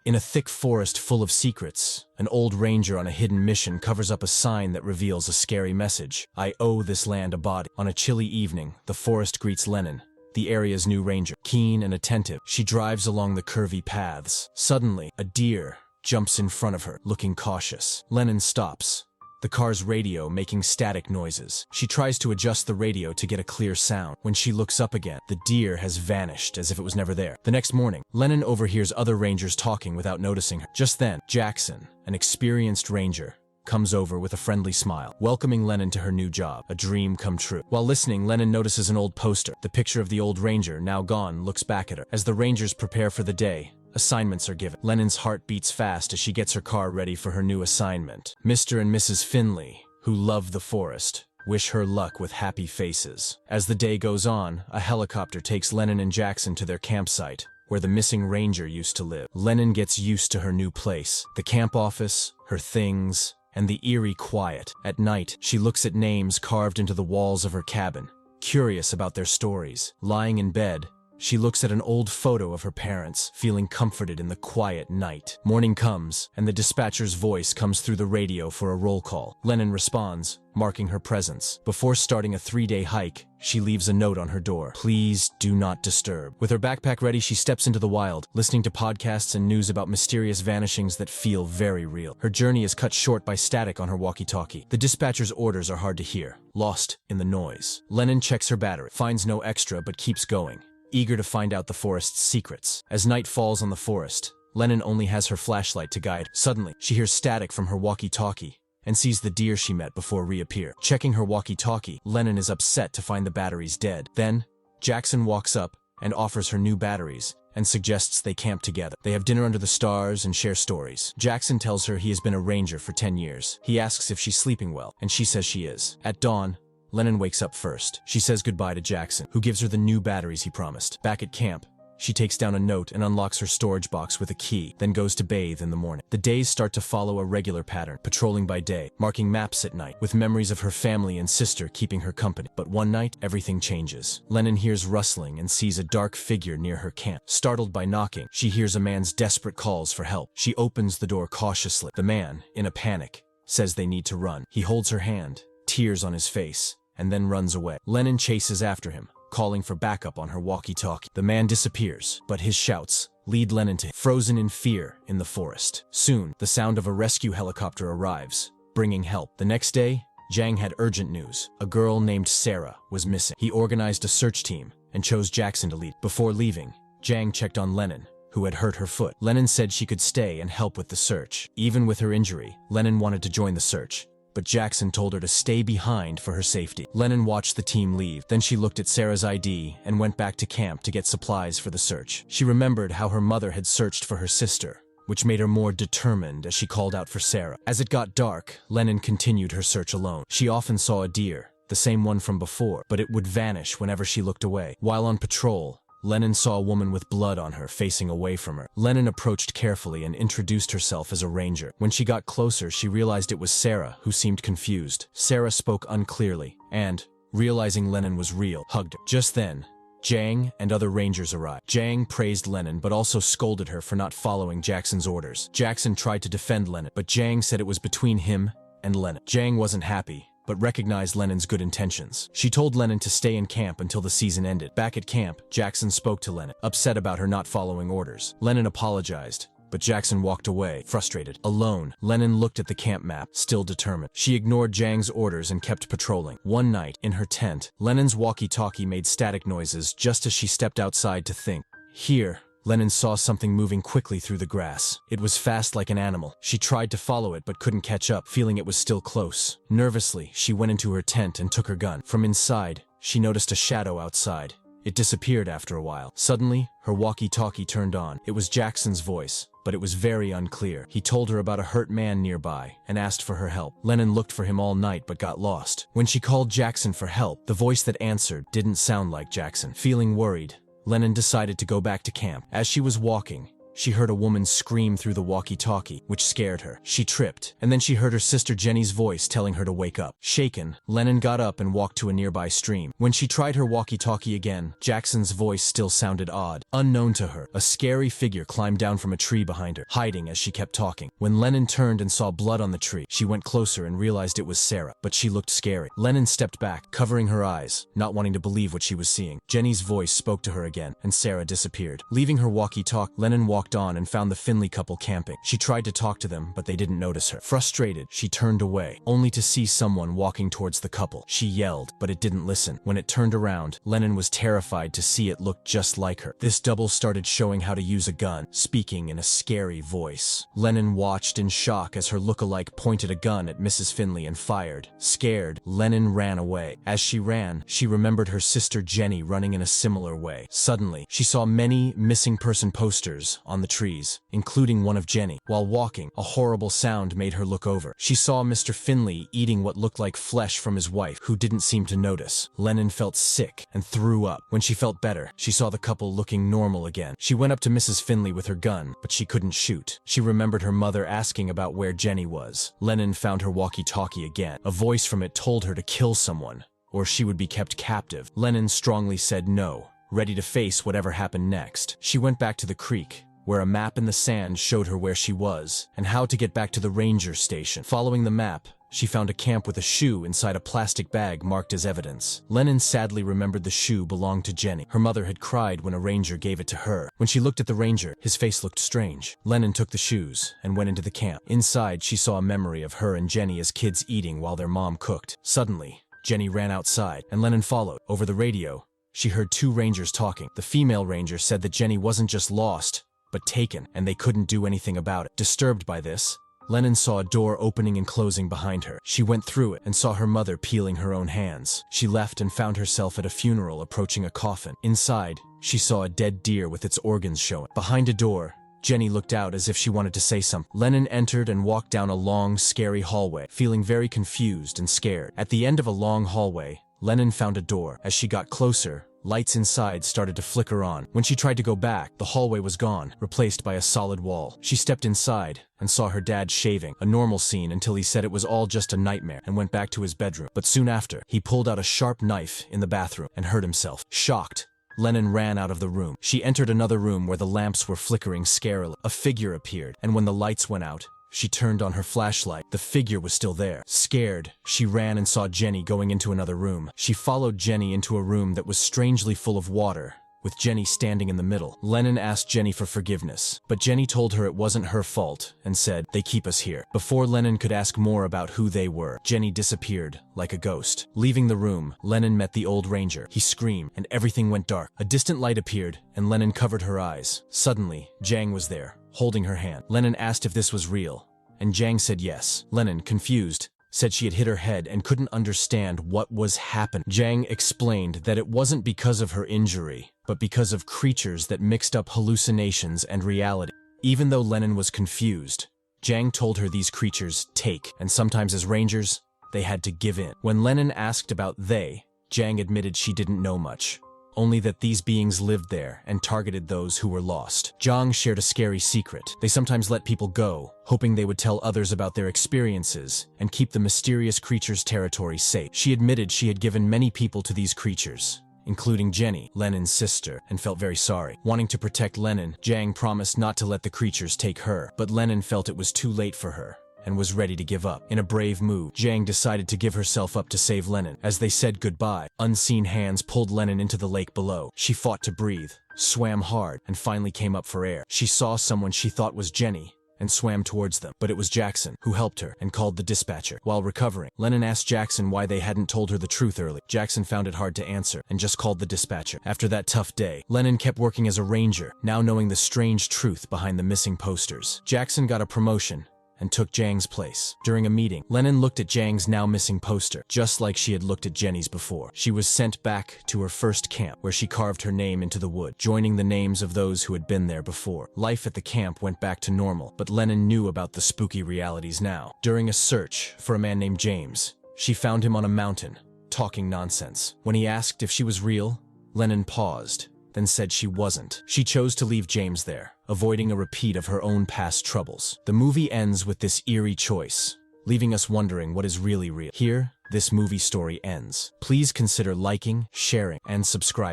In a thick forest full of secrets, an old ranger on a hidden mission covers up a sign that reveals a scary message. I owe this land a body. On a chilly evening, the forest greets Lennon, the area's new ranger. Keen and attentive, she drives along the curvy paths. Suddenly, a deer jumps in front of her, looking cautious. Lennon stops, the car's radio making static noises. She tries to adjust the radio to get a clear sound. When she looks up again, the deer has vanished as if it was never there. The next morning, Lennon overhears other rangers talking without noticing her. Just then, Jackson, an experienced ranger, comes over with a friendly smile, welcoming Lennon to her new job, a dream come true. While listening, Lennon notices an old poster. The picture of the old ranger, now gone, looks back at her. As the rangers prepare for the day, assignments are given. Lennon's heart beats fast as she gets her car ready for her new assignment. Mr. and Mrs. Finley, who love the forest, wish her luck with happy faces. As the day goes on, a helicopter takes Lennon and Jackson to their campsite, where the missing ranger used to live. Lennon gets used to her new place, the camp office, her things, and the eerie quiet. At night, she looks at names carved into the walls of her cabin, curious about their stories. Lying in bed, she looks at an old photo of her parents, feeling comforted in the quiet night. Morning comes, and the dispatcher's voice comes through the radio for a roll call. Lennon responds, marking her presence. Before starting a 3-day hike, she leaves a note on her door. Please do not disturb. With her backpack ready, she steps into the wild, listening to podcasts and news about mysterious vanishings that feel very real. Her journey is cut short by static on her walkie-talkie. The dispatcher's orders are hard to hear, lost in the noise. Lennon checks her battery, finds no extra but keeps going, eager to find out the forest's secrets. As night falls on the forest, Lennon only has her flashlight to guide. Suddenly, she hears static from her walkie-talkie and sees the deer she met before reappear. Checking her walkie-talkie, Lennon is upset to find the batteries dead. Then, Jackson walks up and offers her new batteries and suggests they camp together. They have dinner under the stars and share stories. Jackson tells her he has been a ranger for 10 years. He asks if she's sleeping well, and she says she is. At dawn, Lennon wakes up first. She says goodbye to Jackson, who gives her the new batteries he promised. Back at camp, she takes down a note and unlocks her storage box with a key, then goes to bathe in the morning. The days start to follow a regular pattern, patrolling by day, marking maps at night, with memories of her family and sister keeping her company. But one night, everything changes. Lennon hears rustling and sees a dark figure near her camp. Startled by knocking, she hears a man's desperate calls for help. She opens the door cautiously. The man, in a panic, says they need to run. He holds her hand, tears on his face, and then runs away. Lennon chases after him, calling for backup on her walkie-talkie. The man disappears, but his shouts lead Lennon to frozen in fear in the forest. Soon, the sound of a rescue helicopter arrives, bringing help. The next day, Jang had urgent news. A girl named Sarah was missing. He organized a search team and chose Jackson to lead. Before leaving, Jang checked on Lennon, who had hurt her foot. Lennon said she could stay and help with the search. Even with her injury, Lennon wanted to join the search, but Jackson told her to stay behind for her safety. Lennon watched the team leave. Then she looked at Sarah's ID and went back to camp to get supplies for the search. She remembered how her mother had searched for her sister, which made her more determined as she called out for Sarah. As it got dark, Lennon continued her search alone. She often saw a deer, the same one from before, but it would vanish whenever she looked away. While on patrol, Lennon saw a woman with blood on her facing away from her. Lennon approached carefully and introduced herself as a ranger. When she got closer, she realized it was Sarah, who seemed confused. Sarah spoke unclearly and, realizing Lennon was real, hugged her. Just then, Jang and other rangers arrived. Jang praised Lennon but also scolded her for not following Jackson's orders. Jackson tried to defend Lennon, but Jang said it was between him and Lennon. Jang wasn't happy, but recognized Lennon's good intentions. She told Lennon to stay in camp until the season ended. Back at camp, Jackson spoke to Lennon, upset about her not following orders. Lennon apologized, but Jackson walked away, frustrated. Alone, Lennon looked at the camp map, still determined. She ignored Jang's orders and kept patrolling. One night, in her tent, Lennon's walkie-talkie made static noises just as she stepped outside to think. Here, Lennon saw something moving quickly through the grass. It was fast like an animal. She tried to follow it but couldn't catch up, feeling it was still close. Nervously, she went into her tent and took her gun. From inside, she noticed a shadow outside. It disappeared after a while. Suddenly, her walkie-talkie turned on. It was Jackson's voice, but it was very unclear. He told her about a hurt man nearby and asked for her help. Lennon looked for him all night but got lost. When she called Jackson for help, the voice that answered didn't sound like Jackson. Feeling worried, Lennon decided to go back to camp. As she was walking, she heard a woman scream through the walkie-talkie, which scared her. She tripped, and then she heard her sister Jenny's voice telling her to wake up. Shaken, Lennon got up and walked to a nearby stream. When she tried her walkie-talkie again, Jackson's voice still sounded odd. Unknown to her, a scary figure climbed down from a tree behind her, hiding as she kept talking. When Lennon turned and saw blood on the tree, she went closer and realized it was Sarah, but she looked scary. Lennon stepped back, covering her eyes, not wanting to believe what she was seeing. Jenny's voice spoke to her again, and Sarah disappeared. Leaving her walkie-talkie, Lennon walked on and found the Finley couple camping. She tried to talk to them, but they didn't notice her. Frustrated, she turned away, only to see someone walking towards the couple. She yelled, but it didn't listen. When it turned around, Lennon was terrified to see it looked just like her. This double started showing how to use a gun, speaking in a scary voice. Lennon watched in shock as her look-alike pointed a gun at Mrs. Finley and fired. Scared, Lennon ran away. As she ran, she remembered her sister Jenny running in a similar way. Suddenly, she saw many missing person posters on the trees, including one of Jenny. While walking, a horrible sound made her look over. She saw Mr. Finley eating what looked like flesh from his wife, who didn't seem to notice. Lennon felt sick and threw up. When she felt better, she saw the couple looking normal again. She went up to Mrs. Finley with her gun, but she couldn't shoot. She remembered her mother asking about where Jenny was. Lennon found her walkie-talkie again. A voice from it told her to kill someone, or she would be kept captive. Lennon strongly said no, ready to face whatever happened next. She went back to the creek, where a map in the sand showed her where she was and how to get back to the ranger station. Following the map, she found a camp with a shoe inside a plastic bag marked as evidence. Lennon sadly remembered the shoe belonged to Jenny. Her mother had cried when a ranger gave it to her. When she looked at the ranger, his face looked strange. Lennon took the shoes and went into the camp. Inside, she saw a memory of her and Jenny as kids eating while their mom cooked. Suddenly, Jenny ran outside, and Lennon followed. Over the radio, she heard two rangers talking. The female ranger said that Jenny wasn't just lost, but taken, and they couldn't do anything about it. Disturbed by this, Lennon saw a door opening and closing behind her. She went through it and saw her mother peeling her own hands. She left and found herself at a funeral approaching a coffin. Inside, she saw a dead deer with its organs showing. Behind a door, Jenny looked out as if she wanted to say something. Lennon entered and walked down a long, scary hallway, feeling very confused and scared. At the end of a long hallway, Lennon found a door. As she got closer, lights inside started to flicker on. When she tried to go back, the hallway was gone, replaced by a solid wall. She stepped inside and saw her dad shaving, a normal scene until he said it was all just a nightmare and went back to his bedroom. But soon after, he pulled out a sharp knife in the bathroom and hurt himself. Shocked, Lennon ran out of the room. She entered another room where the lamps were flickering scarily. A figure appeared, and when the lights went out, she turned on her flashlight. The figure was still there. Scared, she ran and saw Jenny going into another room. She followed Jenny into a room that was strangely full of water, with Jenny standing in the middle. Lennon asked Jenny for forgiveness, but Jenny told her it wasn't her fault and said, "They keep us here." Before Lennon could ask more about who they were, Jenny disappeared like a ghost. Leaving the room, Lennon met the old ranger. He screamed, and everything went dark. A distant light appeared, and Lennon covered her eyes. Suddenly, Jang was there, holding her hand. Lennon asked if this was real, and Jang said yes. Lennon, confused, said she had hit her head and couldn't understand what was happening. Jang explained that it wasn't because of her injury, but because of creatures that mixed up hallucinations and reality. Even though Lennon was confused, Jang told her these creatures take, and sometimes as rangers, they had to give in. When Lennon asked about they, Jang admitted she didn't know much, only that these beings lived there and targeted those who were lost. Jang shared a scary secret. They sometimes let people go, hoping they would tell others about their experiences and keep the mysterious creatures' territory safe. She admitted she had given many people to these creatures, including Jenny, Lennon's sister, and felt very sorry. Wanting to protect Lennon, Jang promised not to let the creatures take her, but Lennon felt it was too late for her and was ready to give up. In a brave move, Jang decided to give herself up to save Lennon. As they said goodbye, unseen hands pulled Lennon into the lake below. She fought to breathe, swam hard, and finally came up for air. She saw someone she thought was Jenny and swam towards them, but it was Jackson, who helped her and called the dispatcher. While recovering, Lennon asked Jackson why they hadn't told her the truth early. Jackson found it hard to answer and just called the dispatcher. After that tough day, Lennon kept working as a ranger, now knowing the strange truth behind the missing posters. Jackson got a promotion and took Jang's place. During a meeting, Lennon looked at Jang's now missing poster, just like she had looked at Jenny's before. She was sent back to her first camp, where she carved her name into the wood, joining the names of those who had been there before. Life at the camp went back to normal, but Lennon knew about the spooky realities now. During a search for a man named James, she found him on a mountain, talking nonsense. When he asked if she was real, Lennon paused, then said she wasn't. She chose to leave James there, avoiding a repeat of her own past troubles. The movie ends with this eerie choice, leaving us wondering what is really real. Here, this movie story ends. Please consider liking, sharing, and subscribing.